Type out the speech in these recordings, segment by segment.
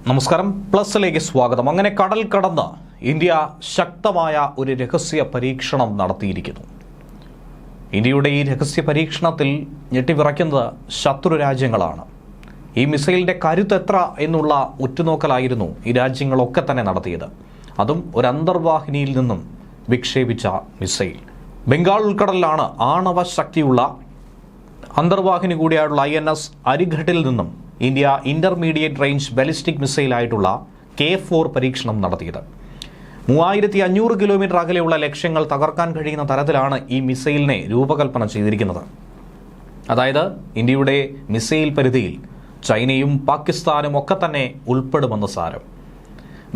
നമസ്കാരം, പ്ലസിലേക്ക് സ്വാഗതം. അങ്ങനെ കടൽ കടന്ന് ഇന്ത്യ ശക്തമായ ഒരു രഹസ്യ പരീക്ഷണം നടത്തിയിരിക്കുന്നു. ഇന്ത്യയുടെ ഈ രഹസ്യ പരീക്ഷണത്തിൽ ഞെട്ടിവിറയ്ക്കുന്നത് ശത്രു രാജ്യങ്ങളാണ്. ഈ മിസൈലിൻ്റെ കരുത്ത് എത്ര എന്നുള്ള ഉറ്റുനോക്കലായിരുന്നു ഈ രാജ്യങ്ങളൊക്കെ തന്നെ നടത്തിയത്. അതും ഒരു അന്തർവാഹിനിയിൽ നിന്നും വിക്ഷേപിച്ച മിസൈൽ. ബംഗാൾ ഉൾക്കടലിലാണ് ആണവ ശക്തിയുള്ള അന്തർവാഹിനി കൂടിയായിട്ടുള്ള INS അരിഘട്ടിൽ നിന്നും ഇന്ത്യ ഇന്റർമീഡിയറ്റ് റേഞ്ച് ബാലിസ്റ്റിക് മിസൈലായിട്ടുള്ള K4 പരീക്ഷണം നടത്തിയത്. 3500 കിലോമീറ്റർ അകലെയുള്ള ലക്ഷ്യങ്ങൾ തകർക്കാൻ കഴിയുന്ന തരത്തിലാണ് ഈ മിസൈലിനെ രൂപകൽപ്പന ചെയ്തിരിക്കുന്നത്. അതായത് ഇന്ത്യയുടെ മിസൈൽ പരിധിയിൽ ചൈനയും പാകിസ്ഥാനും ഒക്കെ തന്നെ ഉൾപ്പെടുമെന്ന് സാരം.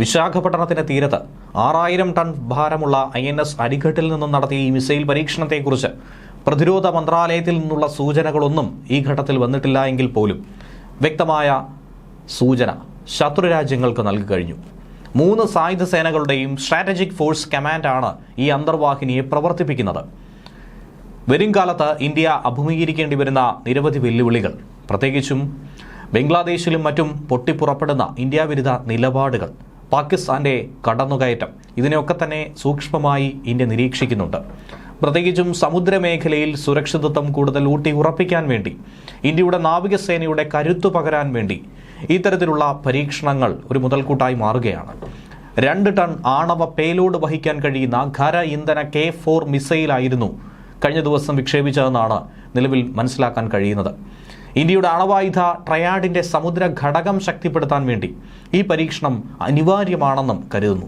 വിശാഖപട്ടണത്തിന്റെ തീരത്ത് 6000 ടൺ ഭാരമുള്ള INS അരിഘട്ടിൽ നിന്നും നടത്തിയ ഈ മിസൈൽ പരീക്ഷണത്തെക്കുറിച്ച് പ്രതിരോധ മന്ത്രാലയത്തിൽ നിന്നുള്ള സൂചനകളൊന്നും ഈ ഘട്ടത്തിൽ വന്നിട്ടില്ല എങ്കിൽ പോലും വ്യക്തമായ സൂചന ശത്രു രാജ്യങ്ങൾക്ക് നൽകി കഴിഞ്ഞു. 3 സായുധ സേനകളുടെയും സ്ട്രാറ്റജിക് ഫോഴ്സ് കമാൻഡാണ് ഈ അന്തർവാഹിനിയെ പ്രവർത്തിപ്പിക്കുന്നത്. വരും കാലത്ത് ഇന്ത്യ അഭിമുഖീകരിക്കേണ്ടി വരുന്ന നിരവധി വെല്ലുവിളികൾ, പ്രത്യേകിച്ചും ബംഗ്ലാദേശിലും മറ്റും പൊട്ടിപ്പുറപ്പെടുന്ന ഇന്ത്യ വിരുദ്ധ നിലപാടുകൾ, പാകിസ്ഥാന്റെ കടന്നുകയറ്റം, ഇതിനെയൊക്കെ തന്നെ സൂക്ഷ്മമായി ഇന്ത്യ നിരീക്ഷിക്കുന്നുണ്ട്. പ്രത്യേകിച്ചും സമുദ്രമേഖലയിൽ സുരക്ഷിതത്വം കൂടുതൽ ഊട്ടി ഉറപ്പിക്കാൻ വേണ്ടി, ഇന്ത്യയുടെ നാവികസേനയുടെ കരുത്തു പകരാൻ വേണ്ടി ഇത്തരത്തിലുള്ള പരീക്ഷണങ്ങൾ ഒരു മുതൽക്കൂട്ടായി മാറുകയാണ്. 2 ടൺ ആണവ പേലോഡ് വഹിക്കാൻ കഴിയുന്ന ഖര ഇന്ധന K4 മിസൈലായിരുന്നു കഴിഞ്ഞ ദിവസം വിക്ഷേപിച്ചതെന്നാണ് നിലവിൽ മനസ്സിലാക്കാൻ കഴിയുന്നത്. ഇന്ത്യയുടെ അണവായുധ ട്രയാഡിന്റെ സമുദ്ര ഘടകം ശക്തിപ്പെടുത്താൻ വേണ്ടി ഈ പരീക്ഷണം അനിവാര്യമാണെന്നും കരുതുന്നു.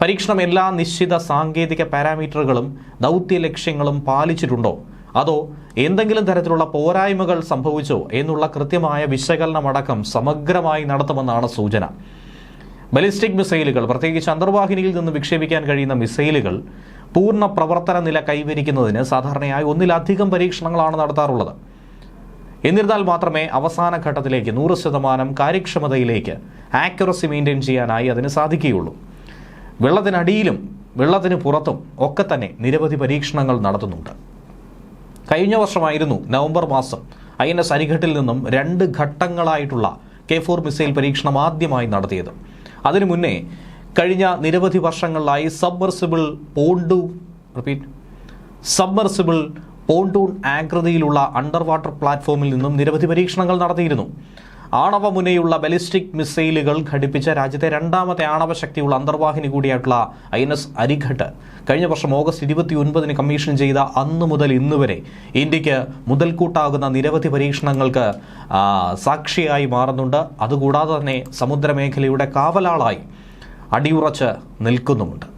പരീക്ഷണം എല്ലാ നിശ്ചിത സാങ്കേതിക പാരാമീറ്ററുകളും ദൗത്യ ലക്ഷ്യങ്ങളും പാലിച്ചിട്ടുണ്ടോ, അതോ എന്തെങ്കിലും തരത്തിലുള്ള പോരായ്മകൾ സംഭവിച്ചോ എന്നുള്ള കൃത്യമായ വിശകലനമടക്കം സമഗ്രമായി നടത്തുമെന്നാണ് സൂചന. ബാലിസ്റ്റിക് മിസൈലുകൾ, പ്രത്യേകിച്ച് അന്തർവാഹിനിയിൽ നിന്ന് വിക്ഷേപിക്കാൻ കഴിയുന്ന മിസൈലുകൾ പൂർണ്ണ പ്രവർത്തന നില കൈവരിക്കുന്നതിന് സാധാരണയായി ഒന്നിലധികം പരീക്ഷണങ്ങളാണ് നടത്താറുള്ളത്. എന്നിരുന്നാൽ മാത്രമേ അവസാന ഘട്ടത്തിലേക്ക് 100% കാര്യക്ഷമതയിലേക്ക് ആക്യുറസി മെയിൻറ്റെയിൻ ചെയ്യാനായി അതിന് സാധിക്കുകയുള്ളൂ. വെള്ളത്തിനടിയിലും വെള്ളത്തിന് പുറത്തും ഒക്കെ തന്നെ നിരവധി പരീക്ഷണങ്ങൾ നടത്തുന്നുണ്ട്. കഴിഞ്ഞ വർഷമായിരുന്നു നവംബർ മാസം INS അരിഘട്ടിൽ നിന്നും 2 ഘട്ടങ്ങളായിട്ടുള്ള K4 മിസൈൽ പരീക്ഷണം ആദ്യമായി നടത്തിയത്. അതിനു മുന്നേ കഴിഞ്ഞ നിരവധി വർഷങ്ങളിലായി സബ്മർസിബിൾ പോണ്ടൂൺ ആകൃതിയിലുള്ള അണ്ടർ വാട്ടർ പ്ലാറ്റ്ഫോമിൽ നിന്നും നിരവധി പരീക്ഷണങ്ങൾ നടത്തിയിരുന്നു. ആണവ മുനയുള്ള ബാലിസ്റ്റിക് മിസൈലുകൾ ഘടിപ്പിച്ച രാജ്യത്തെ 2ാമത്തെ ആണവ ശക്തിയുള്ള അന്തർവാഹിനി കൂടിയായിട്ടുള്ള INS അരിഘട്ട് കഴിഞ്ഞ വർഷം ഓഗസ്റ്റ് 29 കമ്മീഷൻ ചെയ്ത അന്നു മുതൽ ഇന്ന് വരെ ഇന്ത്യക്ക് മുതൽക്കൂട്ടാകുന്ന നിരവധി പരീക്ഷണങ്ങൾക്ക് സാക്ഷിയായി മാറുന്നുണ്ട്. അതുകൂടാതെ തന്നെ സമുദ്രമേഖലയുടെ കാവലാളായി അടിയുറച്ച് നിൽക്കുന്നുമുണ്ട്.